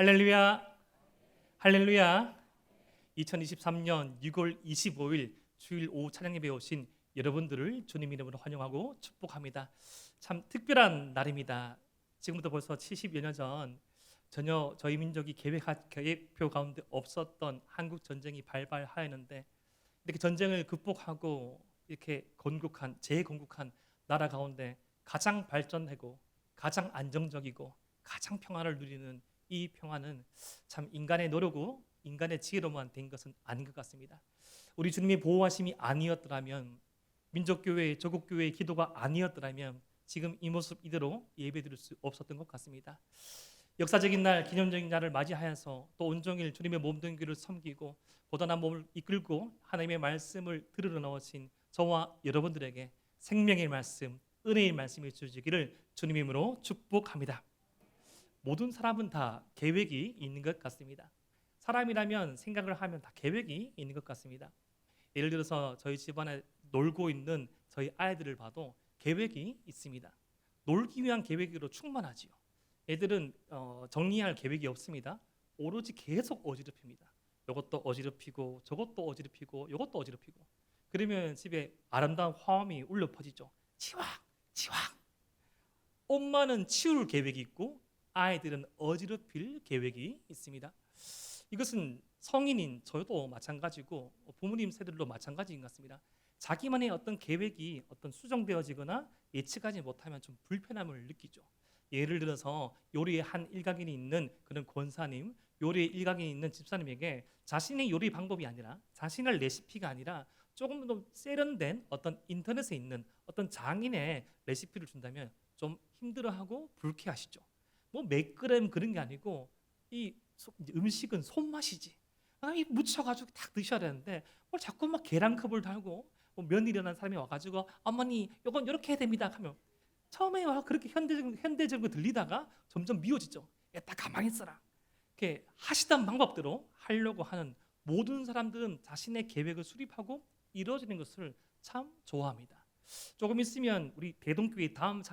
할렐루야, 할렐루야. 2023년 6월 25일 주일 오후 찬양 예배에 오신 여러분들을 주님 이름으로 환영하고 축복합니다. 참 특별한 날입니다. 지금부터 벌써 70여 년 전 전혀 저희 민족이 계획표 가운데 없었던 한국 전쟁이 발발하였는데, 이렇게 전쟁을 극복하고 이렇게 재건국한 나라 가운데 가장 발전하고 가장 안정적이고 가장 평화를 누리는 이 평화는 참 인간의 노력으로, 인간의 지혜로만 된 것은 아닌 것 같습니다. 우리 주님의 보호하심이 아니었더라면, 민족교회, 조국교회의 기도가 아니었더라면 지금 이 모습 이대로 예배드릴 수 없었던 것 같습니다. 역사적인 날, 기념적인 날을 맞이하여서 또 온종일 주님의 몸된 귀를 섬기고 고단한 몸을 이끌고 하나님의 말씀을 들으러 나오신 저와 여러분들에게 생명의 말씀, 은혜의 말씀이 주시기를 주님의 이름으로 축복합니다. 모든 사람은 다 계획이 있는 것 같습니다. 사람이라면 생각을 하면 다 계획이 있는 것 같습니다. 예를 들어서 저희 집안에 놀고 있는 저희 아이들을 봐도 계획이 있습니다. 놀기 위한 계획으로 충만하지요. 애들은 정리할 계획이 없습니다. 오로지 계속 어지럽힙니다. 이것도 어지럽히고 저것도 어지럽히고 이것도 어지럽히고, 그러면 집에 아름다운 화음이 울려 퍼지죠. 치왁 치왁. 엄마는 치울 계획이 있고 아이들은 어지럽힐 계획이 있습니다. 이것은 성인인 저도 마찬가지고 부모님 세대들도 마찬가지인 것 같습니다. 자기만의 어떤 계획이 수정되어지거나 예측하지 못하면 좀 불편함을 느끼죠. 예를 들어서 요리에 한 일각이 있는 그런 권사님, 요리에 일각이 있는 집사님에게 자신의 요리 방법이 아니라, 자신의 레시피가 아니라 조금 더 세련된 어떤 인터넷에 있는 어떤 장인의 레시피를 준다면 좀 힘들어하고 불쾌하시죠. 뭐 몇 그램 그런 게 아니고 이 음식은 손맛이지. 이 묻혀가지고 딱 드셔야 되는데 뭘 자꾸 막 계란컵을 달고, 뭐 며느리라는 사람이 와가지고 어머니 이건 이렇게 해야 됩니다 하면 처음에 와 그렇게 현대적으로 들리다가 점점 미워지죠. 딱 가만히 있어라. 이렇게 하시던 방법대로 하려고 하는 모든 사람들은 자신의 계획을 수립하고 이루어지는 것을 참 좋아합니다. 조금 있으면 우리 대동교회 다음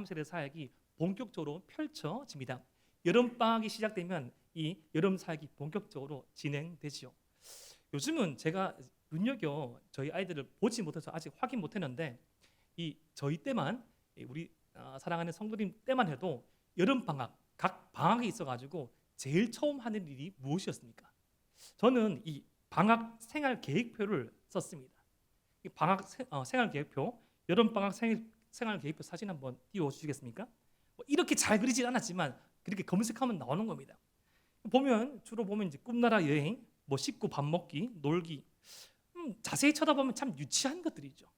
세대 사역이 본격적으로 펼쳐집니다. 여름방학이 시작되면 이 여름 사역이 본격적으로 진행되지요. 요즘은 제가 눈여겨 저희 아이들을 보지 못해서 아직 확인 못했는데, 저희 때만, 우리 사랑하는 성도님 때만 해도 여름방학, 각 방학이 있어가지고 제일 처음 하는 일이 무엇이었습니까? 저는 이 방학 생활 계획표를 썼습니다. 이 방학 생활 계획표, 여름방학 생활 계획표 사진 한번 띄워주시겠습니까? 이렇게 잘 그리진 않았지만 그렇게 검색하면 나오는 겁니다. 주로 보면 이제 꿈나라 여행, 뭐 씻고 밥 먹기, 놀기, 자세히 쳐다보면 참 유치한 것들이죠.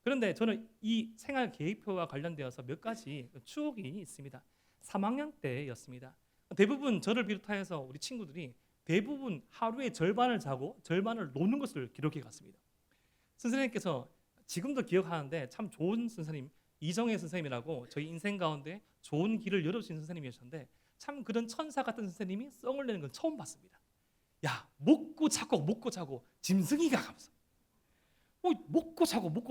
그런데 저는 이 생활 계획표와 관련되어서 몇 가지 추억이 있습니다. 3학년 때였습니다. 대부분 저를 비롯하여서 우리 친구들이 대부분 하루의 절반을 자고 절반을 노는 것을 기록해 갔습니다. 선생님께서 지금도 기억하는데 참 좋은 선생님, 이정혜 선생님이라고 저희 인생 가운데 좋은 길을 열어주신 선생님이셨는데, 참 그런 천사 같은 선생님이 썽을 내는 건 처음 봤습니다. 야, 먹고 자고 짐승이가 가면서 먹고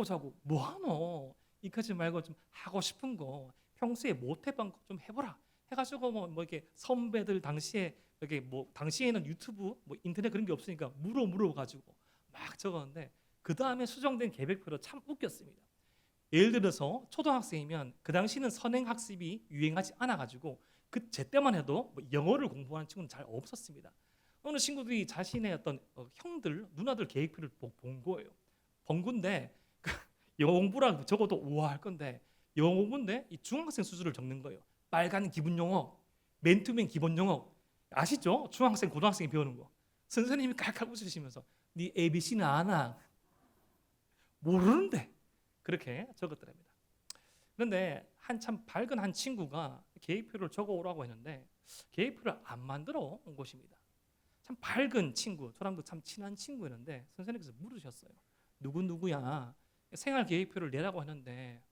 자고 뭐하노? 이까지 말고 좀 하고 싶은 거, 평소에 못 해본 거 좀 해보라 해가지고 뭐 이렇게 선배들 당시에 이렇게 뭐 당시에는 유튜브 뭐 인터넷 그런 게 없으니까 물어가지고 막 적었는데, 그 다음에 수정된 계획표로 참 웃겼습니다. 예를 들어서 초등학생이면 그 당시는 선행학습이 유행하지 않아가지고 제 때만 해도 뭐 영어를 공부하는 친구는 잘 없었습니다. 어느 친구들이 자신의 어떤 형들, 누나들 계획표를 본 거예요. 본 건데 영어 공부라고 적어도 우와 할 건데, 영어 공부인데 이 중학생 수준을 적는 거예요. 빨간 기본 영어, 맨투맨 기본 영어 아시죠? 중학생, 고등학생이 배우는 거. 선생님이 깔깔 웃으시면서 네 ABC는 아나? 모르는데 그렇게 적었더랍니다. 그런데 한참 밝은 한 친구가 계획표를 적어오라고 했는데 계획표를 안 만들어 온 것입니다. 참 밝은 친구, 저랑도 참 친한 친구였는데 선생님께서 물으셨어요. 누구야? 생활 계획표를 내라고 하는데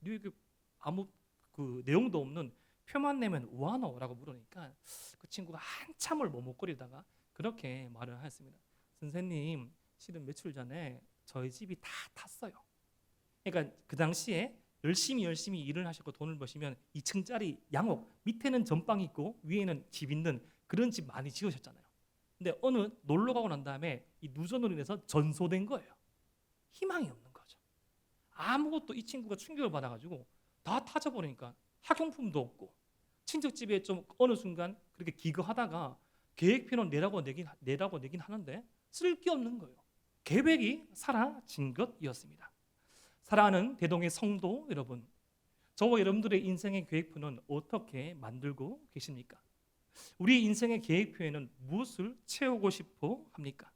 아무 그 내용도 없는 표만 내면 우하노? 라고 물으니까 그 친구가 한참을 머뭇거리다가 그렇게 말을 하였습니다. 선생님, 실은 며칠 전에 저희 집이 다 탔어요. 그러니까 그 당시에 열심히 일을 하셨고 돈을 버시면 2층짜리 양옥, 밑에는 전방 있고 위에는 집 있는 그런 집 많이 지으셨잖아요. 근데 어느 놀러 가고 난 다음에 이 누전으로 인해서 전소된 거예요. 희망이 없는 거죠. 아무것도 이 친구가 충격을 받아가지고 다 타져버리니까 학용품도 없고, 친척집에 좀 어느 순간 그렇게 기거하다가 계획표는 내라고 내긴 하는데 쓸 게 없는 거예요. 계획이 사라진 것이었습니다. 사랑하는 대동의 성도 여러분, 저와 여러분들의 인생의 계획표는 어떻게 만들고 계십니까? 우리 인생의 계획표에는 무엇을 채우고 싶어 합니까?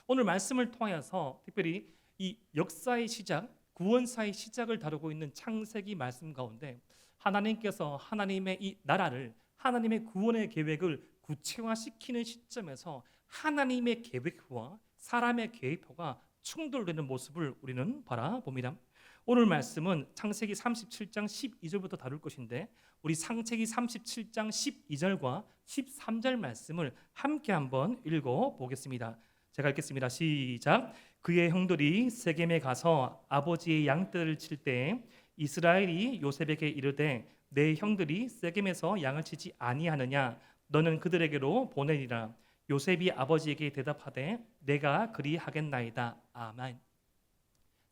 오늘 말씀을 통하여서 특별히 이 역사의 시작, 구원사의 시작을 다루고 있는 창세기 말씀 가운데 하나님께서 하나님의 이 나라를, 하나님의 구원의 계획을 구체화시키는 시점에서 하나님의 계획표와 사람의 계획표가 충돌되는 모습을 우리는 바라봅니다. 오늘 말씀은 창세기 37장 12절부터 다룰 것인데, 우리 창세기 37장 12절과 13절 말씀을 함께 한번 읽어보겠습니다. 제가 읽겠습니다. 시작. 그의 형들이 세겜에 가서 아버지의 양떼를 칠 때 이스라엘이 요셉에게 이르되 내 형들이 세겜에서 양을 치지 아니하느냐, 너는 그들에게로 보내리라. 요셉이 아버지에게 대답하되 내가 그리하겠나이다. 아멘.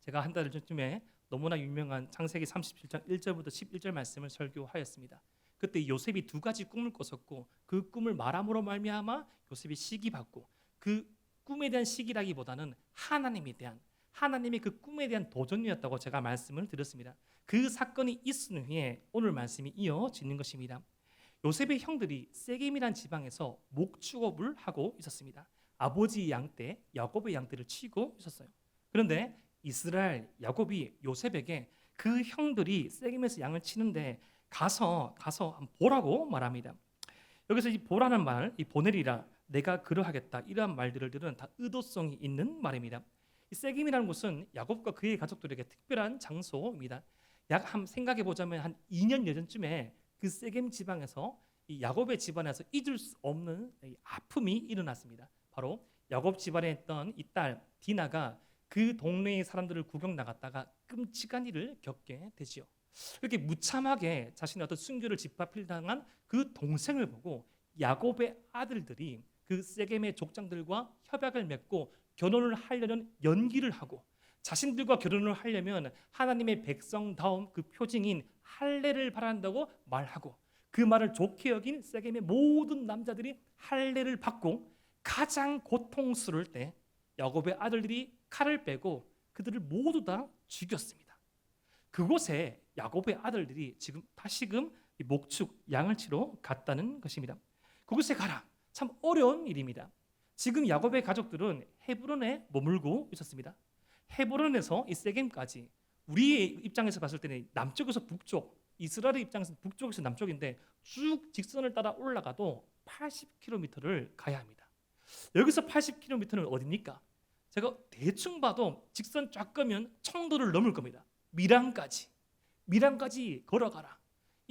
제가 한 달 전쯤에 너무나 유명한 창세기 37장 1절부터 11절 말씀을 설교하였습니다. 그때 요셉이 두 가지 꿈을 꿨었고, 그 꿈을 말함으로 말미암아 요셉이 시기 받고, 그 꿈에 대한 시기라기보다는 하나님의 그 꿈에 대한 도전이었다고 제가 말씀을 드렸습니다. 그 사건이 있은 후에 오늘 말씀이 이어지는 것입니다. 요셉의 형들이 세겜이란 지방에서 목축업을 하고 있었습니다. 아버지 양떼, 야곱의 양떼를 치고 있었어요. 그런데 이스라엘, 야곱이 요셉에게 그 형들이 세겜에서 양을 치는데 가서 한번 보라고 말합니다. 여기서 이 보라는 말, 이 보내리라, 내가 그러하겠다, 이러한 말들은 다 의도성이 있는 말입니다. 이 세겜이라는 곳은 야곱과 그의 가족들에게 특별한 장소입니다. 약 한 생각해 보자면 한 2년 예전쯤에 그 세겜 지방에서 이 야곱의 집안에서 잊을 수 없는 아픔이 일어났습니다. 바로 야곱 집안에 있던 이 딸 디나가 그 동네의 사람들을 구경 나갔다가 끔찍한 일을 겪게 되지요. 이렇게 무참하게 자신의 어떤 순교를 짓밟힐당한 그 동생을 보고 야곱의 아들들이 그 세겜의 족장들과 협약을 맺고 결혼을 하려는 연기를 하고, 자신들과 결혼을 하려면 하나님의 백성다움 그 표징인 할례를 바란다고 말하고, 그 말을 좋게 여긴 세겜의 모든 남자들이 할례를 받고, 가장 고통스러울 때 야곱의 아들들이 칼을 빼고 그들을 모두 다 죽였습니다. 그곳에 야곱의 아들들이 지금 다시금 목축 양을 치러 갔다는 것입니다. 그곳에 가라. 참 어려운 일입니다. 지금 야곱의 가족들은 헤브론에 머물고 있었습니다. 헤브론에서 이 세겜까지 우리의 입장에서 봤을 때는 남쪽에서 북쪽, 이스라엘의 입장에서 북쪽에서 남쪽인데 쭉 직선을 따라 올라가도 80km를 가야 합니다. 여기서 80km는 어디입니까? 제가 대충 봐도 직선 쫙 가면 청도를 넘을 겁니다. 미란까지 걸어가라.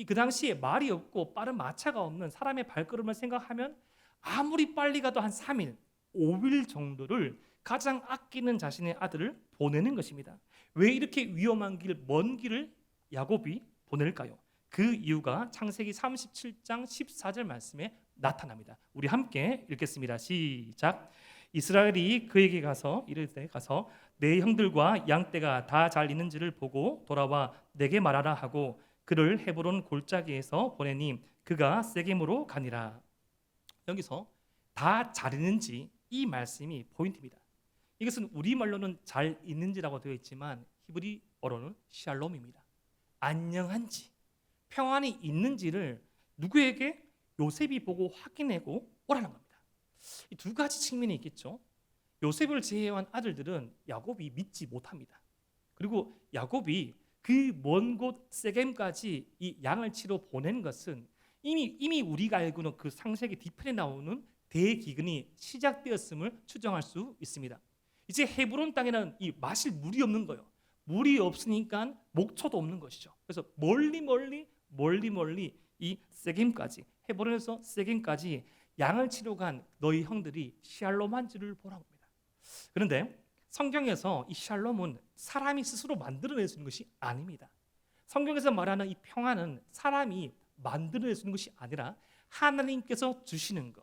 그 당시에 말이 없고 빠른 마차가 없는 사람의 발걸음을 생각하면 아무리 빨리 가도 한 3일, 5일 정도를 가장 아끼는 자신의 아들을 보내는 것입니다. 왜 이렇게 위험한 길, 먼 길을 야곱이 보낼까요? 그 이유가 창세기 37장 14절 말씀에 나타납니다. 우리 함께 읽겠습니다. 시작. 이스라엘이 그에게 이르되 가서 내 형들과 양떼가 다 잘 있는지를 보고 돌아와 내게 말하라 하고 그를 헤브론 골짜기에서 보내니 그가 세겜으로 가니라. 여기서 다 잘 있는지, 이 말씀이 포인트입니다. 이것은 우리말로는 잘 있는지라고 되어 있지만 히브리어로는 샬롬입니다. 안녕한지, 평안이 있는지를 누구에게? 요셉이 보고 확인하고 오라는 겁니다. 이 두 가지 측면이 있겠죠. 요셉을 제외한 아들들은 야곱이 믿지 못합니다. 그리고 야곱이 그 먼 곳 세겜까지 이 양을 치러 보낸 것은 이미 우리가 알고 있는 그 창세기 뒤편에 나오는 대기근이 시작되었음을 추정할 수 있습니다. 이제 헤브론 땅에는 이 마실 물이 없는 거예요. 물이 없으니까 목초도 없는 것이죠. 그래서 멀리 이 세겜까지, 헤브론에서 세겜까지 양을 치러 간 너희 형들이 샬롬한지를 보라고 합니다. 그런데 성경에서 이 샬롬은 사람이 스스로 만들어낼 수 있는 것이 아닙니다. 성경에서 말하는 이 평안은 사람이 만들어낼 수 있는 것이 아니라 하나님께서 주시는 것,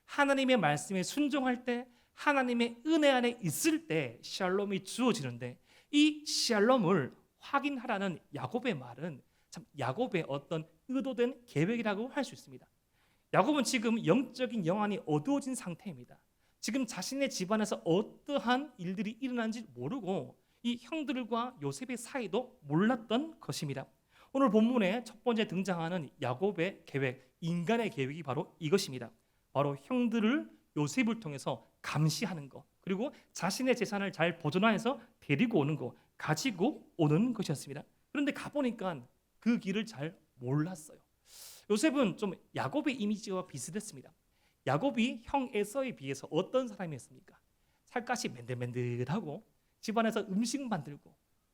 하나님의 말씀에 순종할 때, 하나님의 은혜 안에 있을 때 샬롬이 주어지는데, 이 샬롬을 확인하라는 야곱의 말은 참 야곱의 어떤 의도된 계획이라고 할 수 있습니다. 야곱은 지금 영적인 영안이 어두워진 상태입니다. 지금 자신의 집안에서 어떠한 일들이 일어난지 모르고 이 형들과 요셉의 사이도 몰랐던 것입니다. 오늘 본문에 첫 번째 등장하는 야곱의 계획, 인간의 계획이 바로 이것입니다. 바로 형들을 요셉을 통해서 감시하는 것, 그리고 자신의 재산을 잘 보존해서 데리고 오는 것, 가지고 오는 것이었습니다. 그런데 가보니까 그 길을 잘 몰랐어요. 요셉은 좀 야곱의 이미지와 비슷했습니다. 야곱이 형 에서에 비해서 어떤 사람이었습니까? 살갗이 맨들맨들하고 집안에서 음식 만들고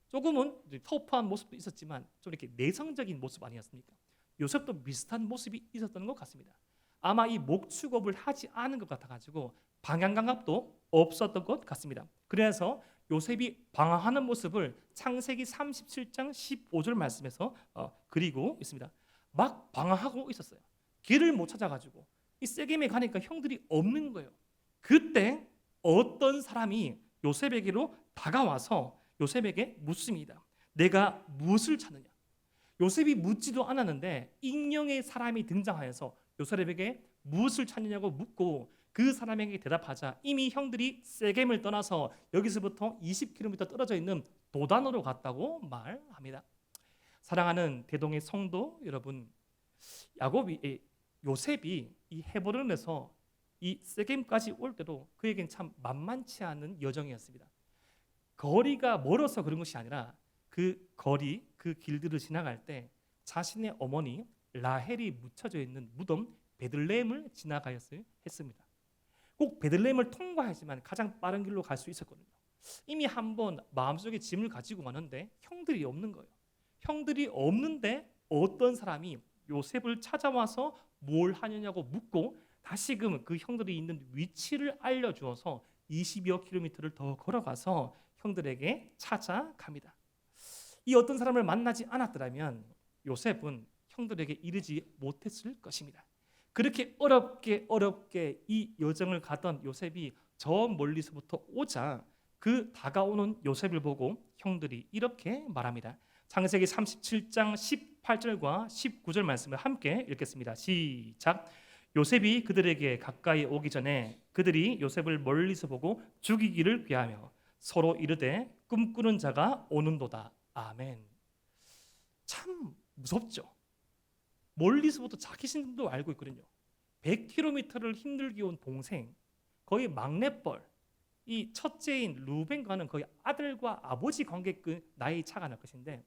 조금은 터프한 모습도 있었지만 좀 이렇게 내성적인 모습 아니었습니까? 요셉도 비슷한 모습이 있었던 것 같습니다. 아마 이 목축업을 하지 않은 것 같아가지고 방향감각도 없었던 것 같습니다. 그래서 요셉이 방황하는 모습을 창세기 37장 15절 말씀에서 그리고 있습니다. 막 방황하고 있었어요. 길을 못 찾아가지고 이 세겜에 가니까 형들이 없는 거예요. 그때 어떤 사람이 요셉에게로 다가와서 요셉에게 묻습니다. 내가 무엇을 찾느냐? 요셉이 묻지도 않았는데 익명의 사람이 등장하여서 요셉에게 무엇을 찾느냐고 묻고 그 사람에게 대답하자 이미 형들이 세겜을 떠나서 여기서부터 20km 떨어져 있는 도단으로 갔다고 말합니다. 사랑하는 대동의 성도 여러분, 요셉이 이 헤브론에서 이 세겜까지 올 때도 그에겐 참 만만치 않은 여정이었습니다. 거리가 멀어서 그런 것이 아니라 그 거리, 그 길들을 지나갈 때 자신의 어머니 라헬이 묻혀져 있는 무덤 베들레헴을 지나가였어야 했습니다. 꼭 베들레헴을 통과해야지만 가장 빠른 길로 갈 수 있었거든요. 이미 한번 마음속에 짐을 가지고 가는데 형들이 없는 거예요. 형들이 없는데 어떤 사람이 요셉을 찾아와서 뭘 하느냐고 묻고 다시금 그 형들이 있는 위치를 알려주어서 20여 킬로미터를 더 걸어가서 형들에게 찾아갑니다. 이 어떤 사람을 만나지 않았더라면 요셉은 형들에게 이르지 못했을 것입니다. 그렇게 어렵게 이 여정을 가던 요셉이 저 멀리서부터 오자 그 다가오는 요셉을 보고 형들이 이렇게 말합니다. 창세기 37장 18절과 19절 말씀을 함께 읽겠습니다. 시작. 요셉이 그들에게 가까이 오기 전에 그들이 요셉을 멀리서 보고 죽이기를 귀하며 서로 이르되 꿈꾸는 자가 오는도다. 아멘. 참 무섭죠. 멀리서부터 자기 신도 알고 있거든요. 100km를 힘들게 온 동생, 거의 막내뻘, 이 첫째인 루벤과는 거의 아들과 아버지 관계급 나이 차가 날 것인데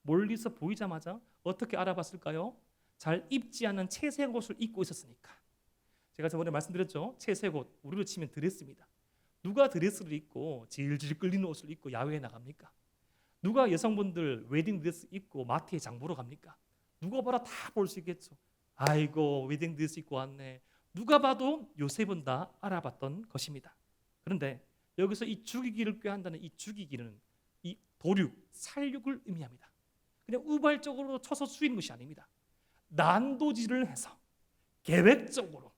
멀리서 보이자마자 어떻게 알아봤을까요? 잘 입지 않은 채색 옷을 입고 있었으니까. 제가 저번에 말씀드렸죠. 채색 옷, 우리로 치면 드레스입니다. 누가 드레스를 입고 질질 끌리는 옷을 입고 야외에 나갑니까? 누가 여성분들 웨딩 드레스 입고 마트에 장 보러 갑니까? 누가 봐라 다 볼 수 있겠죠. 아이고 웨딩 드레스 입고 왔네. 누가 봐도 요셉은 다 알아봤던 것입니다. 그런데 여기서 이 죽이기를 꾀한다는 이 죽이기는 이 도륙, 살육을 의미합니다. 그냥 우발적으로 쳐서 죽이는 것이 아닙니다. 난도질을 해서 계획적으로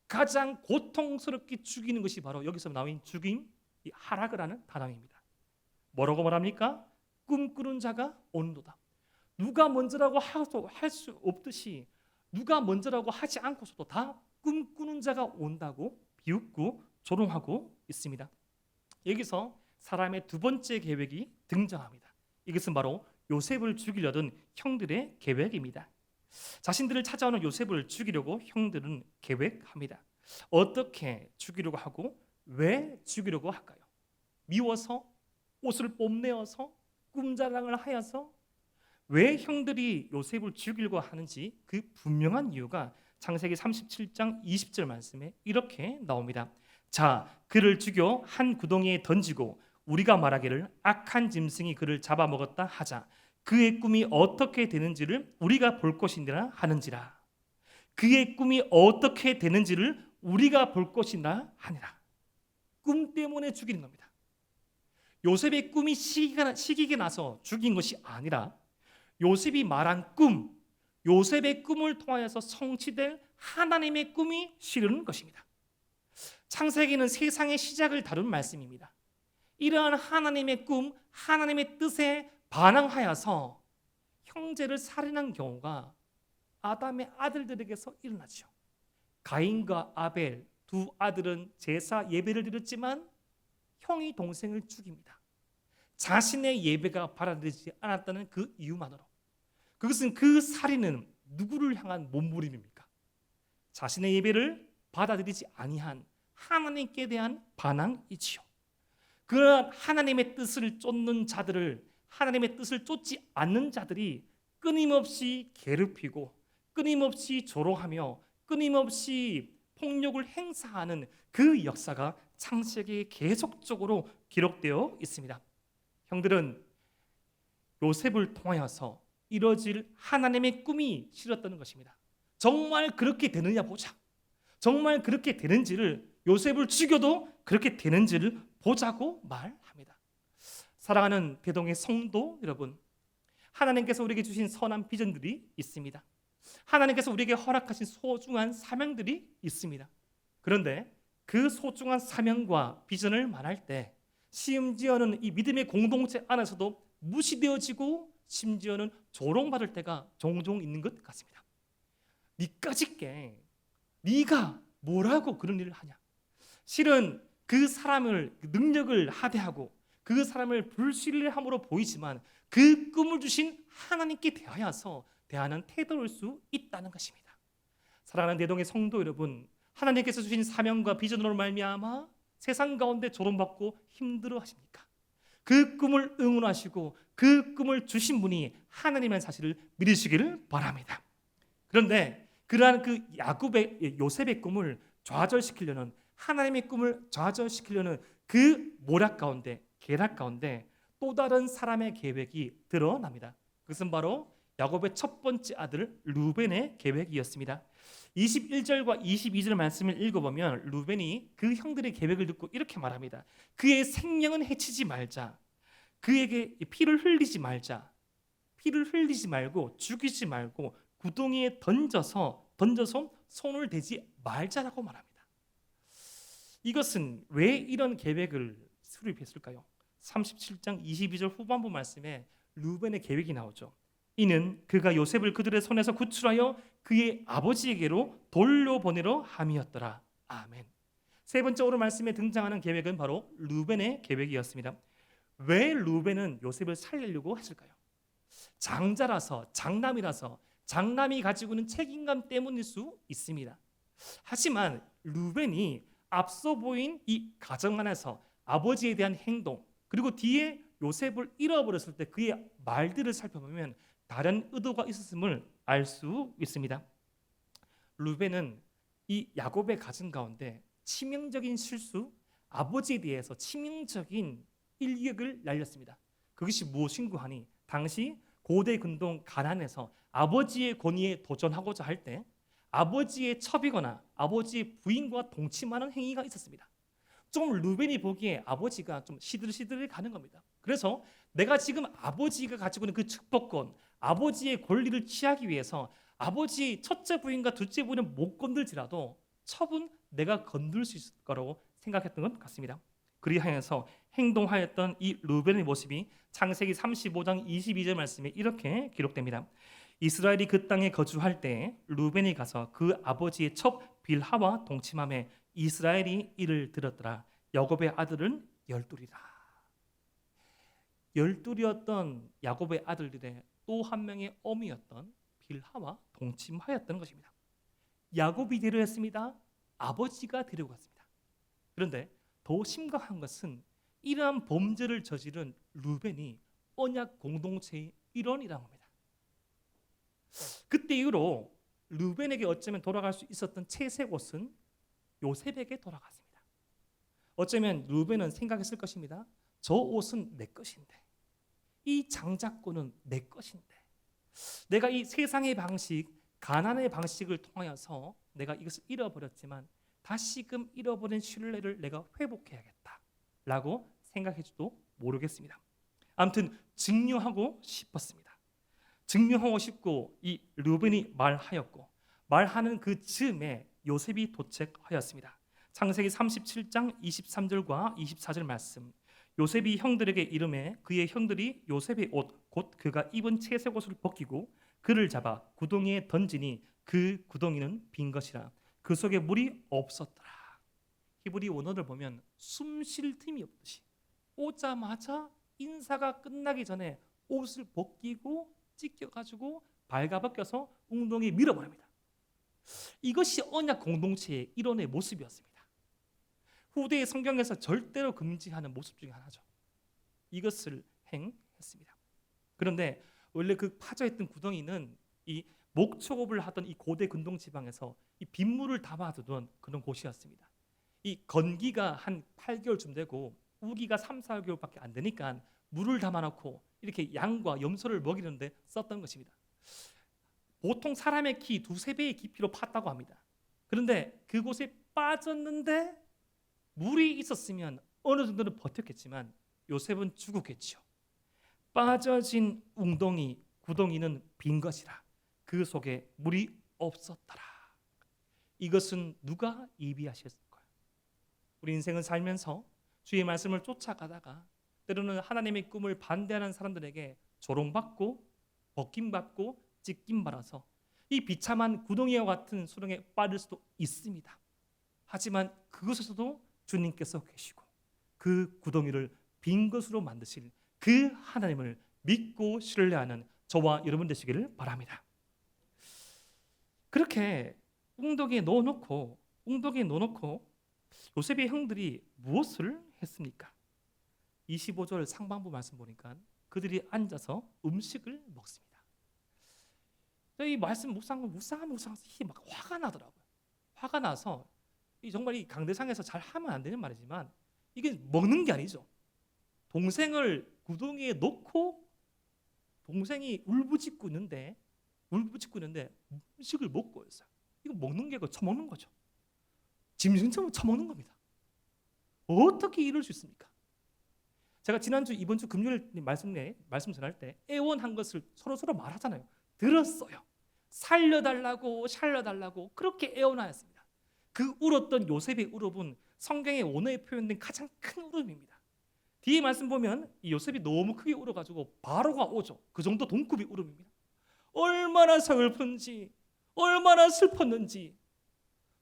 가장 고통스럽게 죽이는 것이 바로 여기서 나온 죽임, 이 하락을 하는 단어입니다. 뭐라고 말합니까? 꿈꾸는 자가 오는도다. 누가 먼저라고 할 수 없듯이 누가 먼저라고 하지 않고서도 다 꿈꾸는 자가 온다고 비웃고 조롱하고 있습니다. 여기서 사람의 두 번째 계획이 등장합니다. 이것은 바로 요셉을 죽이려던 형들의 계획입니다. 자신들을 찾아오는 요셉을 죽이려고 형들은 계획합니다. 어떻게 죽이려고 하고 왜 죽이려고 할까요? 미워서? 옷을 뽐내어서? 꿈자랑을 하여서? 왜 형들이 요셉을 죽이려고 하는지 그 분명한 이유가 창세기 37장 20절 말씀에 이렇게 나옵니다. 자, 그를 죽여 한 구덩이에 던지고 우리가 말하기를 악한 짐승이 그를 잡아먹었다 하자. 그의 꿈이 어떻게 되는지를 우리가 볼 것이니라 하는지라. 그의 꿈이 어떻게 되는지를 우리가 볼 것이니라 하니라. 꿈 때문에 죽이는 겁니다. 요셉의 꿈이 시기가 나서 죽인 것이 아니라 요셉이 말한 꿈, 요셉의 꿈을 통하여서 성취될 하나님의 꿈이 실현된 것입니다. 창세기는 세상의 시작을 다룬 말씀입니다. 이러한 하나님의 꿈, 하나님의 뜻에 반항하여서 형제를 살인한 경우가 아담의 아들들에게서 일어나죠. 가인과 아벨 두 아들은 제사 예배를 드렸지만 형이 동생을 죽입니다. 자신의 예배가 받아들이지 않았다는 그 이유만으로. 그것은 그 살인은 누구를 향한 몸부림입니까? 자신의 예배를 받아들이지 아니한 하나님께 대한 반항이지요. 그러한 하나님의 뜻을 쫓는 자들을, 하나님의 뜻을 쫓지 않는 자들이 끊임없이 괴롭히고 끊임없이 조롱하며 끊임없이 폭력을 행사하는 그 역사가 창세기에 계속적으로 기록되어 있습니다. 형들은 요셉을 통하여서 이뤄질 하나님의 꿈이 실었다는 것입니다. 정말 그렇게 되느냐 보자. 정말 그렇게 되는지를, 요셉을 죽여도 그렇게 되는지를 보자고 말합니다. 사랑하는 대동의 성도 여러분, 하나님께서 우리에게 주신 선한 비전들이 있습니다. 하나님께서 우리에게 허락하신 소중한 사명들이 있습니다. 그런데 그 소중한 사명과 비전을 말할 때 심지어는 이 믿음의 공동체 안에서도 무시되어지고 심지어는 조롱받을 때가 종종 있는 것 같습니다. 니까짓게 네가 뭐라고 그런 일을 하냐. 실은 그 사람을, 능력을 하대하고 그 사람을 불신뢰함으로 보이지만 그 꿈을 주신 하나님께 대하는 태도일 수 있다는 것입니다. 사랑하는 대동의 성도 여러분, 하나님께서 주신 사명과 비전으로 말미암아 세상 가운데 조롱받고 힘들어하십니까? 그 꿈을 응원하시고 그 꿈을 주신 분이 하나님의 사실을 믿으시기를 바랍니다. 그런데 그러한 그 요셉의 꿈을 좌절시키려는, 하나님의 꿈을 좌절시키려는 그 모략 가운데, 계략 가운데 또 다른 사람의 계획이 드러납니다. 그것은 바로 야곱의 첫 번째 아들 루벤의 계획이었습니다. 21절과 22절 말씀을 읽어보면 루벤이 그 형들의 계획을 듣고 이렇게 말합니다. 그의 생명은 해치지 말자. 그에게 피를 흘리지 말자. 피를 흘리지 말고 죽이지 말고 구덩이에 던져서 손을 대지 말자라고 말합니다. 이것은 왜 이런 계획을 수립했을까요? 37장 22절 후반부 말씀에 루벤의 계획이 나오죠. 이는 그가 요셉을 그들의 손에서 구출하여 그의 아버지에게로 돌려보내려 함이었더라. 아멘. 세 번째 오늘 말씀에 등장하는 계획은 바로 루벤의 계획이었습니다. 왜 루벤은 요셉을 살리려고 했을까요? 장자라서, 장남이라서, 장남이 가지고 있는 책임감 때문일 수 있습니다. 하지만 루벤이 앞서 보인 이 가정 안에서 아버지에 대한 행동, 그리고 뒤에 요셉을 잃어버렸을 때 그의 말들을 살펴보면 다른 의도가 있었음을 알 수 있습니다. 루벤은 이 야곱의 가정 가운데 치명적인 실수, 아버지에 대해서 치명적인 일격을 날렸습니다. 그것이 무엇인고 하니 당시 고대 근동 가나안에서 아버지의 권위에 도전하고자 할 때 아버지의 첩이거나 아버지의 부인과 동침하는 행위가 있었습니다. 좀 루벤이 보기에 아버지가 좀 시들시들 가는 겁니다. 그래서 내가 지금 아버지가 가지고 있는 그 축복권, 아버지의 권리를 취하기 위해서 아버지 첫째 부인과 둘째 부인은 못 건들지라도 첩은 내가 건들 수 있을 거라고 생각했던 것 같습니다. 그리하여서 행동하였던 이 루벤의 모습이 창세기 35장 22절 말씀에 이렇게 기록됩니다. 이스라엘이 그 땅에 거주할 때 루벤이 가서 그 아버지의 첩 빌하와 동침하며 이스라엘이 이를 들었더라. 야곱의 아들은 12이라. 12이었던 야곱의 아들들의 또 한 명의 어미였던 빌하와 동침하였던 것입니다. 야곱이 데려왔습니다. 아버지가 데려갔습니다. 그런데 더 심각한 것은 이러한 범죄를 저지른 루벤이 언약 공동체의 일원이라는 겁니다. 그때 이후로 루벤에게 어쩌면 돌아갈 수 있었던 채색 옷은 요셉에게 돌아갔습니다. 어쩌면 루벤은 생각했을 것입니다. 저 옷은 내 것인데, 이 장자권은 내 것인데, 내가 이 세상의 방식, 가난의 방식을 통하여서 내가 이것을 잃어버렸지만 다시금 잃어버린 신뢰를 내가 회복해야겠다라고 생각해도 모르겠습니다. 아무튼 증명하고 싶었습니다. 증명하고 싶고 이 르벤이 말하였고 말하는 그 즈음에 요셉이 도착하였습니다. 창세기 37장 23절과 24절 말씀. 요셉이 형들에게 이르매 그의 형들이 요셉의 옷 곧 그가 입은 채색 옷을 벗기고 그를 잡아 구덩이에 던지니 그 구덩이는 빈 것이라 그 속에 물이 없었더라. 히브리 원어를 보면 숨 쉴 틈이 없듯이 오자마자 인사가 끝나기 전에 옷을 벗기고 찢겨가지고 발가벗겨서 웅덩이에 밀어버립니다. 이것이 언약 공동체의 일원의 모습이었습니다. 후대의 성경에서 절대로 금지하는 모습 중에 하나죠. 이것을 행했습니다. 그런데 원래 그 파져있던 구덩이는 이 목축업을 하던 이 고대 근동 지방에서 이 빗물을 담아두던 그런 곳이었습니다. 이 건기가 한 8개월쯤 되고 우기가 3, 4개월밖에 안 되니까 물을 담아놓고 이렇게 양과 염소를 먹이는데 썼던 것입니다. 보통 사람의 키 2~3배의 깊이로 팠다고 합니다. 그런데 그곳에 빠졌는데 물이 있었으면 어느 정도는 버텼겠지만 요셉은 죽었겠죠. 빠져진 웅덩이, 구덩이는 빈 것이라 그 속에 물이 없었더라. 이것은 누가 예비하셨을까요? 우리 인생은 살면서 주의 말씀을 쫓아가다가 때로는 하나님의 꿈을 반대하는 사람들에게 조롱받고 벗김받고 찢김받아서 이 비참한 구덩이와 같은 수렁에 빠질 수도 있습니다. 하지만 그것에서도 주님께서 계시고 그 구덩이를 빈 것으로 만드실 그 하나님을 믿고 신뢰하는 저와 여러분 되시기를 바랍니다. 그렇게 웅덩이에 넣어놓고 요셉의 형들이 무엇을 했습니까? 25절 상반부 말씀 보니까 그들이 앉아서 음식을 먹습니다. 이 말씀 묵상하면 막 화가 나더라고요. 화가 나서 정말 이 강대상에서 잘 하면 안 되는 말이지만 이게 먹는 게 아니죠. 동생을 구덩이에 놓고 동생이 울부짖고 있는데 음식을 먹고 있어요. 이거 먹는 게 아니고 처먹는 거죠. 짐승처럼 처먹는 겁니다. 어떻게 이럴 수 있습니까? 제가 이번 주 금요일 말씀 전할 때 애원한 것을 서로 말하잖아요. 들었어요. 살려달라고 그렇게 애원하였습니다. 그 울었던 요셉의 울음은 성경의 원어에 표현된 가장 큰 울음입니다. 뒤에 말씀 보면 이 요셉이 너무 크게 울어가지고 바로가 오죠. 그 정도 동급의 울음입니다. 얼마나 서글픈지 얼마나 슬펐는지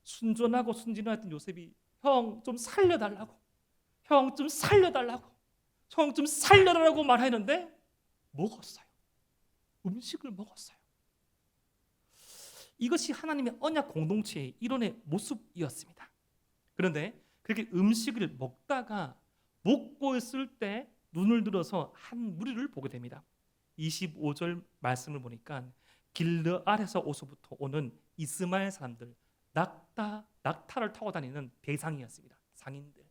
순전하고 순진했던 요셉이 형 좀 살려달라고 말하는데 먹었어요. 음식을 먹었어요. 이것이 하나님의 언약 공동체의 일원의 모습이었습니다. 그런데 그렇게 음식을 먹고 있을 때 눈을 들어서 한 무리를 보게 됩니다. 25절 말씀을 보니까 길르앗에서 오서부터 오는 이스마엘 사람들, 낙타를 타고 다니는 대상이었습니다. 상인들.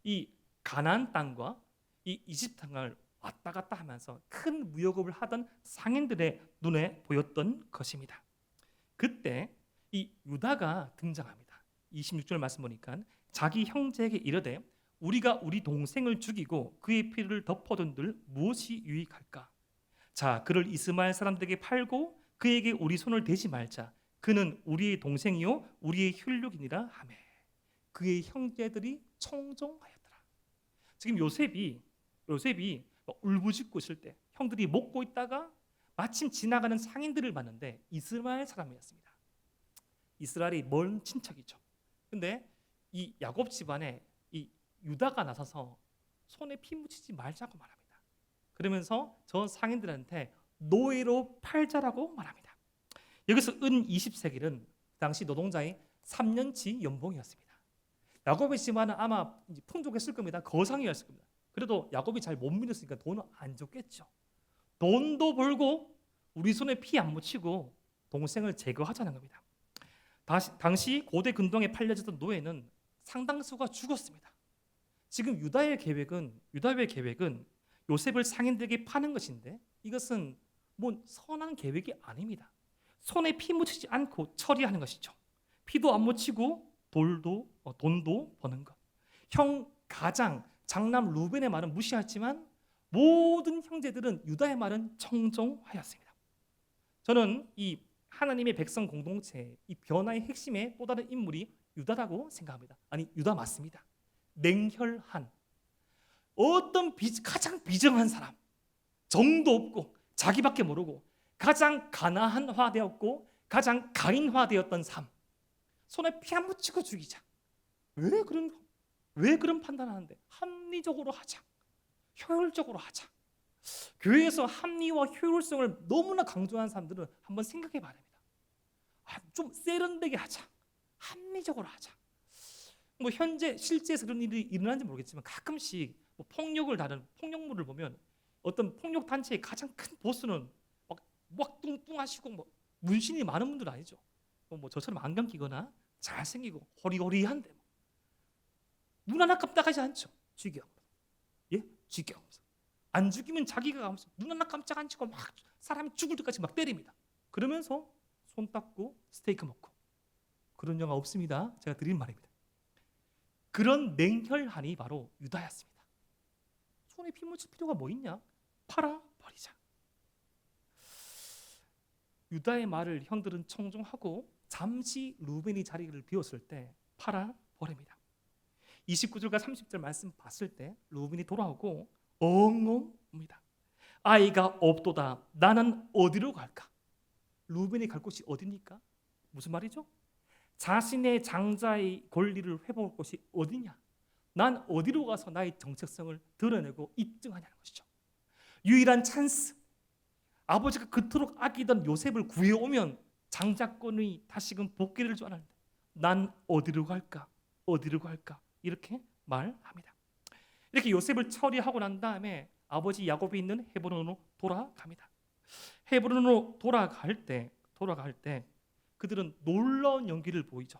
이 가나안 땅과 이 이집트 땅을 왔다 갔다 하면서 큰 무역업을 하던 상인들의 눈에 보였던 것입니다. 그때 이 유다가 등장합니다. 26절 말씀 보니까 자기 형제에게 이르되 우리가 우리 동생을 죽이고 그의 피를 덮어둔들 무엇이 유익할까? 자, 그를 이스마엘 사람들에게 팔고 그에게 우리 손을 대지 말자. 그는 우리의 동생이요 우리의 혈육이니라 하매 그의 형제들이 청종하였더라. 지금 요셉이 울부짖고 있을 때 형들이 먹고 있다가 마침 지나가는 상인들을 봤는데 이스마엘 사람이었습니다. 이스라엘이 먼 친척이죠. 근데 이 야곱 집안에 이 유다가 나서서 손에 피 묻히지 말자고 말합니다. 그러면서 저 상인들한테 노예로 팔자라고 말합니다. 여기서 은 20세겔은 당시 노동자의 3년치 연봉이었습니다. 야곱의 집안은 아마 풍족했을 겁니다. 거상이었을 겁니다. 그래도 야곱이 잘 못 믿었으니까 돈은 안 줬겠죠. 돈도 벌고 우리 손에 피 안 묻히고 동생을 제거하자는 겁니다. 당시 고대 근동에 팔려졌던 노예는 상당수가 죽었습니다. 지금 유다의 계획은 요셉을 상인들에게 파는 것인데 이것은 뭐 선한 계획이 아닙니다. 손에 피 묻히지 않고 처리하는 것이죠. 피도 안 묻히고 돈도 버는 것. 형 가장 장남 루벤의 말은 무시했지만 모든 형제들은 유다의 말은 청종하였습니다. 저는 이 하나님의 백성 공동체 이 변화의 핵심의 또 다른 인물이 유다라고 생각합니다. 아니, 유다 맞습니다. 냉혈한, 가장 비정한 사람, 정도 없고 자기밖에 모르고 가장 가나안화되었고 가장 가인화되었던 삶, 손에 피 안 묻히고 죽이자. 왜 그런 판단하는데? 합리적으로 하자, 효율적으로 하자. 교회에서 합리와 효율성을 너무나 강조하는 사람들은 한번 생각해 봐야 됩니다. 좀 세련되게 하자, 합리적으로 하자. 뭐 현재 실제에서 그런 일이 일어나는지 모르겠지만 가끔씩 뭐 폭력을 다룬 폭력물을 보면 어떤 폭력 단체의 가장 큰 보스는 막 뚱뚱하시고 뭐 문신이 많은 분들 아니죠. 뭐 저처럼 안경 끼거나 잘생기고 호리호리한데 눈 하나 깜짝하지 않죠. 죽여, 예, 죽여. 안 죽이면 자기가 가면서 눈 하나 깜짝 안 치고 막 사람이 죽을 때까지 막 때립니다. 그러면서 손 닦고 스테이크 먹고. 그런 영화 없습니다. 제가 드리는 말입니다. 그런 냉혈한이 바로 유다였습니다. 손에 피 묻힐 필요가 뭐 있냐? 팔아버리자. 유다의 말을 형들은 청중하고 잠시 루벤이 자리를 비웠을 때 팔아버립니다. 29절과 30절 말씀 봤을 때 루벤이 돌아오고 엉엉합니다. 아이가 없도다. 나는 어디로 갈까? 루벤이 갈 곳이 어디입니까? 무슨 말이죠? 자신의 장자의 권리를 회복할 곳이 어디냐? 난 어디로 가서 나의 정체성을 드러내고 입증하냐는 것이죠. 유일한 찬스. 아버지가 그토록 아끼던 요셉을 구해오면 장자권이 다시금 복귀될 줄 알았는데 난 어디로 갈까? 어디로 갈까? 이렇게 말합니다. 이렇게 요셉을 처리하고 난 다음에 아버지 야곱이 있는 헤브론으로 돌아갑니다. 헤브론으로 돌아갈 때 그들은 놀라운 연기를 보이죠.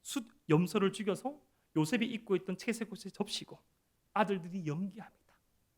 숫 염소를 죽여서 요셉이 입고 있던 채색 옷에 접시고 아들들이 연기합니다.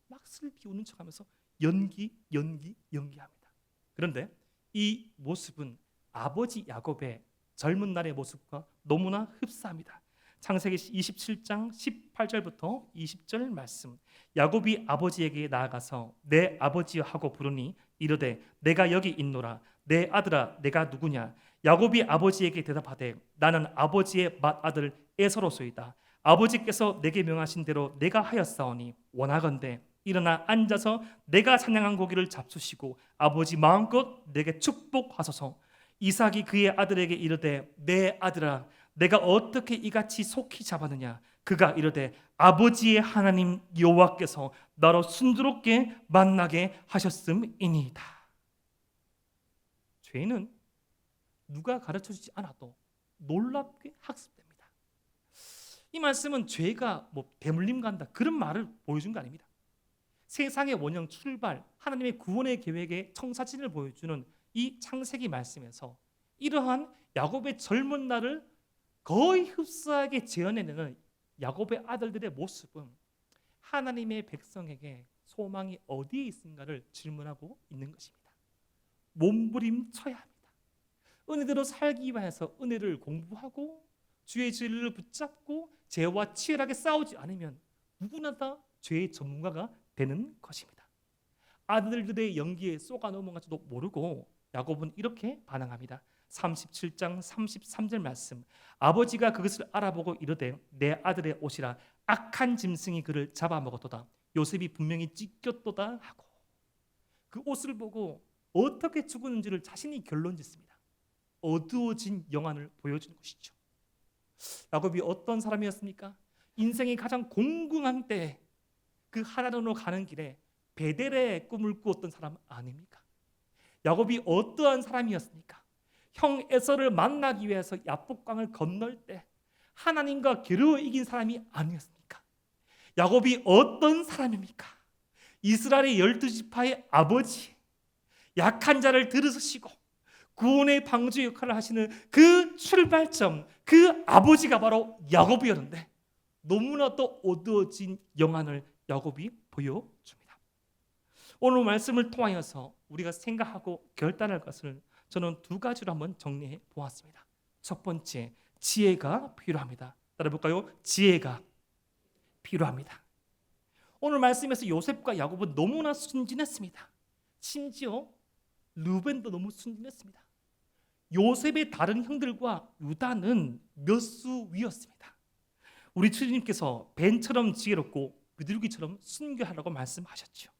막 슬 비우는 척하면서 연기합니다. 그런데 이 모습은 아버지 야곱의 젊은 날의 모습과 너무나 흡사합니다. 창세기 27장 18절부터 20절 말씀. 야곱이 아버지에게 나아가서 내 아버지여 하고 부르니 이르되 내가 여기 있노라. 내 아들아 내가 누구냐? 야곱이 아버지에게 대답하되 나는 아버지의 맏아들 에서로소이다. 아버지께서 내게 명하신 대로 내가 하였사오니 원하건대 일어나 앉아서 내가 사냥한 고기를 잡수시고 아버지 마음껏 내게 축복하소서. 이삭이 그의 아들에게 이르되 내 아들아 내가 어떻게 이같이 속히 잡았느냐? 그가 이르되 아버지의 하나님 여호와께서 나로 순조롭게 만나게 하셨음이니이다. 죄는 누가 가르쳐주지 않아도 놀랍게 학습됩니다. 이 말씀은 죄가 뭐 대물림 간다 그런 말을 보여준 거 아닙니다. 세상의 원형 출발, 하나님의 구원의 계획의 청사진을 보여주는 이 창세기 말씀에서 이러한 야곱의 젊은 날을 거의 흡사하게 재현해내는 야곱의 아들들의 모습은 하나님의 백성에게 소망이 어디에 있는가를 질문하고 있는 것입니다. 몸부림쳐야 합니다. 은혜대로 살기 위해서 은혜를 공부하고 주의 진리를 붙잡고 죄와 치열하게 싸우지 않으면 누구나 다 죄의 전문가가 되는 것입니다. 아들들의 연기에 쏘가 넘어가지도 모르고 야곱은 이렇게 반항합니다. 37장 33절 말씀. 아버지가 그것을 알아보고 이르되 내 아들의 옷이라 악한 짐승이 그를 잡아먹었도다. 요셉이 분명히 찢겼도다 하고 그 옷을 보고 어떻게 죽었는지를 자신이 결론짓습니다. 어두워진 영안을 보여주는 것이죠. 야곱이 어떤 사람이었습니까? 인생이 가장 공공한 때 그 하나님으로 가는 길에 베델의 꿈을 꾸었던 사람 아닙니까? 야곱이 어떠한 사람이었습니까? 형 에서를 만나기 위해서 야복강을 건널 때 하나님과 겨루어 이긴 사람이 아니었습니까? 야곱이 어떤 사람입니까? 이스라엘의 12지파의 아버지, 약한 자를 들으시고 구원의 방주 역할을 하시는 그 출발점, 그 아버지가 바로 야곱이었는데 너무나도 어두워진 영안을 야곱이 보여줍니다. 오늘 말씀을 통하여서 우리가 생각하고 결단할 것을 저는 두 가지로 한번 정리해 보았습니다. 첫 번째, 지혜가 필요합니다. 따라볼까요? 지혜가 필요합니다. 오늘 말씀에서 요셉과 야곱은 너무나 순진했습니다. 심지어 르벤도 너무 순진했습니다. 요셉의 다른 형들과 유다는 몇 수 위였습니다. 우리 주님께서 뱀처럼 지혜롭고 비둘기처럼 순교하라고 말씀하셨죠.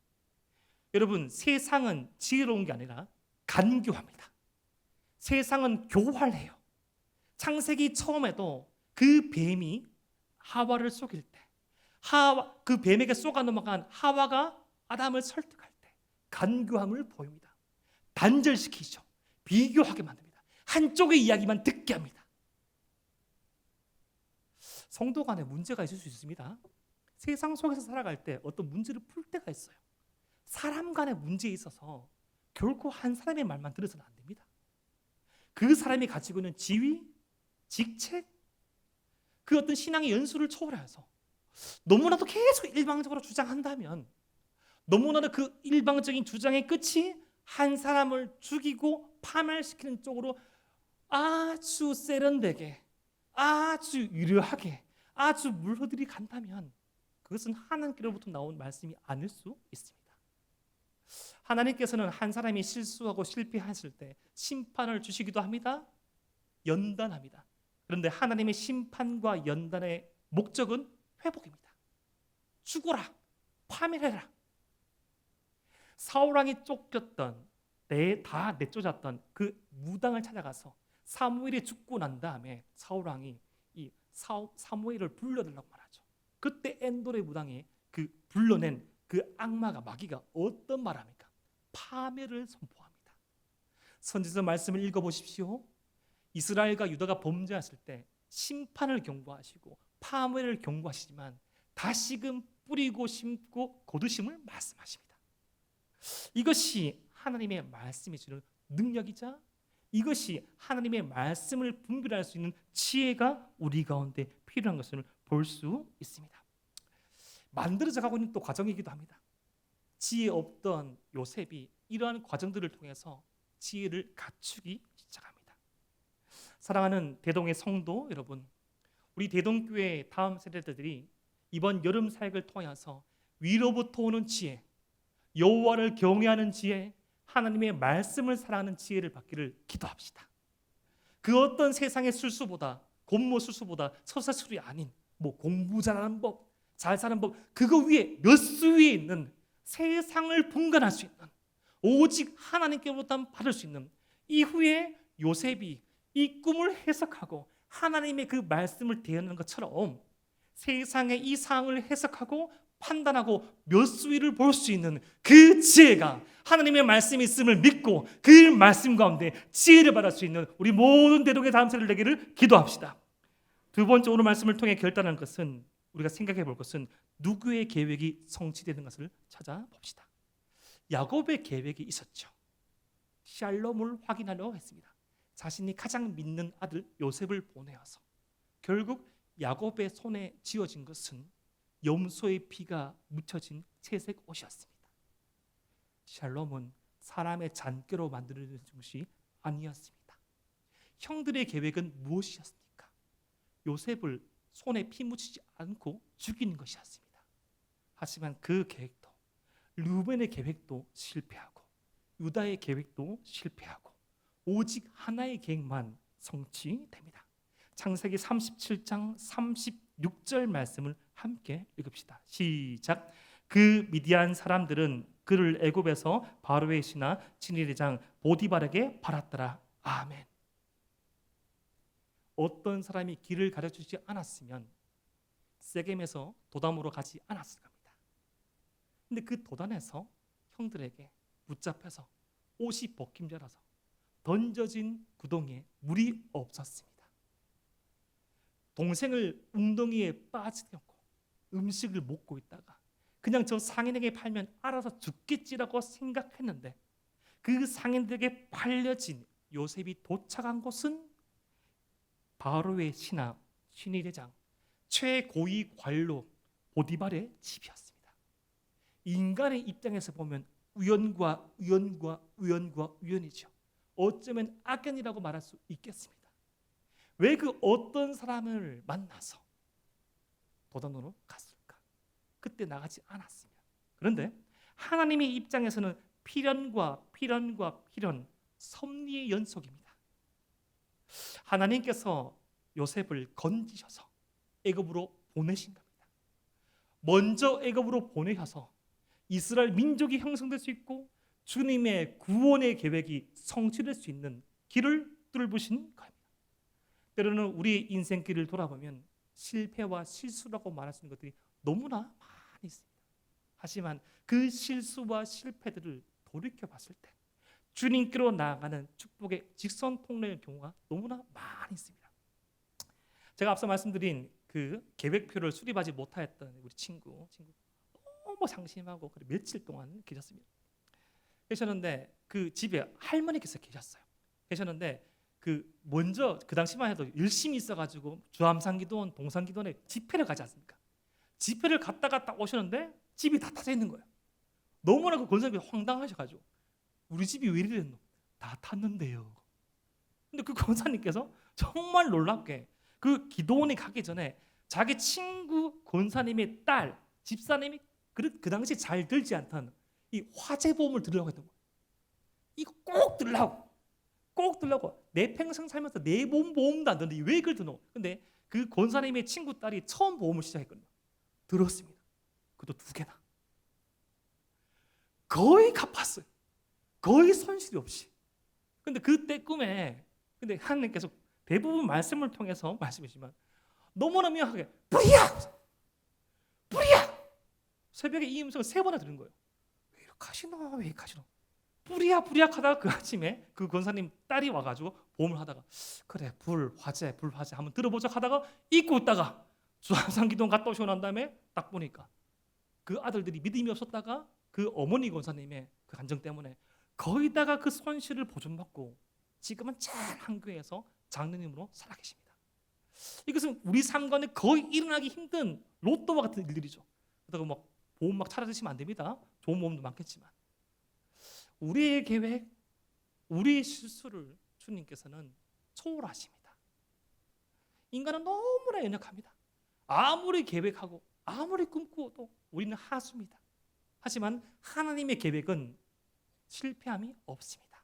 여러분, 세상은 지혜로운 게 아니라 간교합니다. 세상은 교활해요. 창세기 처음에도 그 뱀이 하와를 속일 때, 그 뱀에게 쏘가 넘어간 하와가 아담을 설득할 때 간교함을 보입니다. 단절시키죠. 비교하게 만듭니다. 한쪽의 이야기만 듣게 합니다. 성도 간에 문제가 있을 수 있습니다. 세상 속에서 살아갈 때 어떤 문제를 풀 때가 있어요. 사람 간의 문제에 있어서 결코 한 사람의 말만 들어서는 안 됩니다. 그 사람이 가지고 있는 지위, 직책, 그 어떤 신앙의 연수를 초월해서 너무나도 계속 일방적으로 주장한다면, 너무나도 그 일방적인 주장의 끝이 한 사람을 죽이고 파멸시키는 쪽으로 아주 세련되게, 아주 유려하게, 아주 물흐들이 간다면 그것은 하나님께로부터 나온 말씀이 아닐 수 있습니다. 하나님께서는 한 사람이 실수하고 실패했을 때 심판을 주시기도 합니다. 연단합니다. 그런데 하나님의 심판과 연단의 목적은 회복입니다. 죽어라, 파멸해라. 사울왕이 쫓겼던, 다 내쫓았던 그 무당을 찾아가서 사무엘이 죽고 난 다음에 사울왕이 이 사무엘을 불러달라고 말하죠. 그때 엔돌의 무당이 그 불러낸 그 악마가, 마귀가 어떤 말합니까? 파멸을 선포합니다. 선지서 말씀을 읽어보십시오. 이스라엘과 유다가 범죄했을 때 심판을 경고하시고 파멸을 경고하시지만 다시금 뿌리고 심고 거두심을 말씀하십니다. 이것이 하나님의 말씀이 주는 능력이자, 이것이 하나님의 말씀을 분별할 수 있는 지혜가 우리 가운데 필요한 것을 볼 수 있습니다. 만들어져 가고 있는 또 과정이기도 합니다. 지혜 없던 요셉이 이러한 과정들을 통해서 지혜를 갖추기 시작합니다. 사랑하는 대동의 성도 여러분, 우리 대동교회 다음 세대들이 이번 여름 사역을 통해서 위로부터 오는 지혜, 여호와를 경외하는 지혜, 하나님의 말씀을 사랑하는 지혜를 받기를 기도합시다. 그 어떤 세상의 술수보다, 곤모 술수보다 서사술이 아닌 공부 잘하는 법, 잘 사는 법, 그거 위에 몇 수 위에 있는 세상을 분간할 수 있는, 오직 하나님께로부터 받을 수 있는, 이후에 요셉이 이 꿈을 해석하고 하나님의 그 말씀을 대하는 것처럼 세상의 이 상황을 해석하고 판단하고 몇 수 위를 볼 수 있는 그 지혜가 하나님의 말씀이 있음을 믿고 그 말씀 가운데 지혜를 받을 수 있는 우리 모든 대동의 다음 세대를 되기를 기도합시다. 두 번째, 오늘 말씀을 통해 결단한 것은, 우리가 생각해 볼 것은 누구의 계획이 성취되는 것을 찾아봅시다. 야곱의 계획이 있었죠. 샬롬을 확인하려 했습니다. 자신이 가장 믿는 아들 요셉을 보내어서 결국 야곱의 손에 쥐어진 것은 염소의 피가 묻혀진 채색 옷이었습니다. 샬롬은 사람의 잔꾀로 만드는 것이 아니었습니다. 형들의 계획은 무엇이었습니까? 요셉을 손에 피 묻히지 않고 죽이는 것이었습니다. 하지만 그 계획도, 르벤의 계획도 실패하고 유다의 계획도 실패하고 오직 하나의 계획만 성취됩니다. 창세기 37장 36절 말씀을 함께 읽읍시다. 시작. 그 미디안 사람들은 그를 애굽에서 바로의 신하 친위대장 보디발에게 팔았더라. 아멘. 어떤 사람이 길을 가르쳐주지 않았으면 세겜에서 도단으로 가지 않았을 겁니다. 근데 그 도단에서 형들에게 붙잡혀서 옷이 벗김 자라서 던져진 구덩이에 물이 없었습니다. 동생을 웅덩이에 빠뜨렸고 음식을 먹고 있다가 그냥 저 상인에게 팔면 알아서 죽겠지라고 생각했는데 그 상인들에게 팔려진 요셉이 도착한 곳은 바로의 신하 친위대장 최고위 관료 보디발의 집이었습니다. 인간의 입장에서 보면 우연과 우연이죠. 어쩌면 악연이라고 말할 수 있겠습니다. 왜 그 어떤 사람을 만나서 도단으로 갔을까? 그때 나가지 않았으면. 그런데 하나님의 입장에서는 필연과 필연과 필연, 섭리의 연속입니다. 하나님께서 요셉을 건지셔서 애굽으로 보내신 겁니다. 먼저 애굽으로 보내셔서 이스라엘 민족이 형성될 수 있고 주님의 구원의 계획이 성취될 수 있는 길을 뚫으신 겁니다. 때로는 우리의 인생길을 돌아보면 실패와 실수라고 말할 수 있는 것들이 너무나 많이 있습니다. 하지만 그 실수와 실패들을 돌이켜 봤을 때 주님께로 나아가는 축복의 직선 통로의 경우가 너무나 많이 있습니다. 제가 앞서 말씀드린 그 계획표를 수립하지 못하였던 우리 친구 너무 상심하고 며칠 동안 계셨는데 그 집에 할머니께서 계셨는데 먼저 그 당시만 해도 열심히 있어가지고 주암산기도원, 동산기도원에 집회를 가지 않습니까? 집회를 갔다가 딱 오시는데 집이 다 타져 있는 거예요. 너무나 그 권사님이 황당하셔가지고 우리 집이 왜 이랬노? 다 탔는데요. 근데 그 권사님께서 정말 놀랍게 그 기도원에 가기 전에 자기 친구 권사님의 딸, 집사님이 그 당시 잘 들지 않던 이 화재보험을 들으려고 했던 거예요. 이거 꼭 들라고. 내 평생 살면서 내 보험도 안 듣는데 왜 이걸 드노? 근데 그 권사님의 친구 딸이 처음 보험을 시작했거든요. 들었습니다. 그것도 2개나. 거의 갚았어요. 거의 손실이 없이. 근데 그때 꿈에 근데 하나님께서 대부분 말씀을 통해서 말씀이지만 너무나 명확하게 불이야! 새벽에 이 음성을 3번이나 들은 거예요. 왜 이렇게 하시노? 불이야 하다가 그 아침에 그 권사님 딸이 와가지고 보험을 하다가 그래 화재 한번 들어보자 하다가 잊고 있다가 주암산기도원 갔다 오시고 난 다음에 딱 보니까 그 아들들이 믿음이 없었다가 그 어머니 권사님의 그 간정 때문에 거의다가 그 손실을 보존받고 지금은 잘 한 교회에서 장로님으로 살아계십니다. 이것은 우리 삶 가운데 거의 일어나기 힘든 로또와 같은 일들이죠. 그렇다고 막 보험 막 찾아드시면 안 됩니다. 좋은 보험도 많겠지만 우리의 계획, 우리의 실수를 주님께서는 초월하십니다. 인간은 너무나 연약합니다. 아무리 계획하고 아무리 꿈꾸어도 우리는 하수입니다. 하지만 하나님의 계획은 실패함이 없습니다.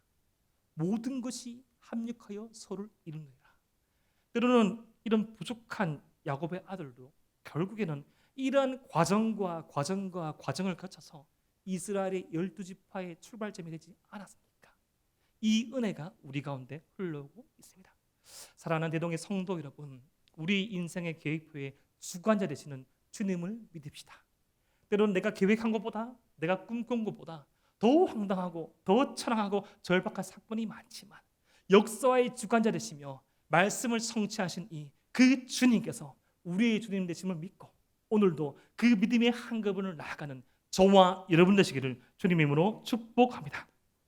모든 것이 합력하여 서로를 이루느니라. 때로는 이런 부족한 야곱의 아들도 결국에는 이러한 과정을 거쳐서 이스라엘의 12지파의 출발점이 되지 않았습니까? 이 은혜가 우리 가운데 흘러오고 있습니다. 사랑하는 대동의 성도 여러분, 우리 인생의 계획표의 주관자 되시는 주님을 믿읍시다. 때로는 내가 계획한 것보다 내가 꿈꾼 것보다 더 황당하고 더 처량하고 절박한 사건이 많지만 역사의 주관자 되시며 말씀을 성취하신 그 주님께서 우리의 주님 되심을 믿고 오늘도 그 믿음의 한 걸음을 나아가는 저와 여러분 되시기를 주님 이름으로 축복합니다.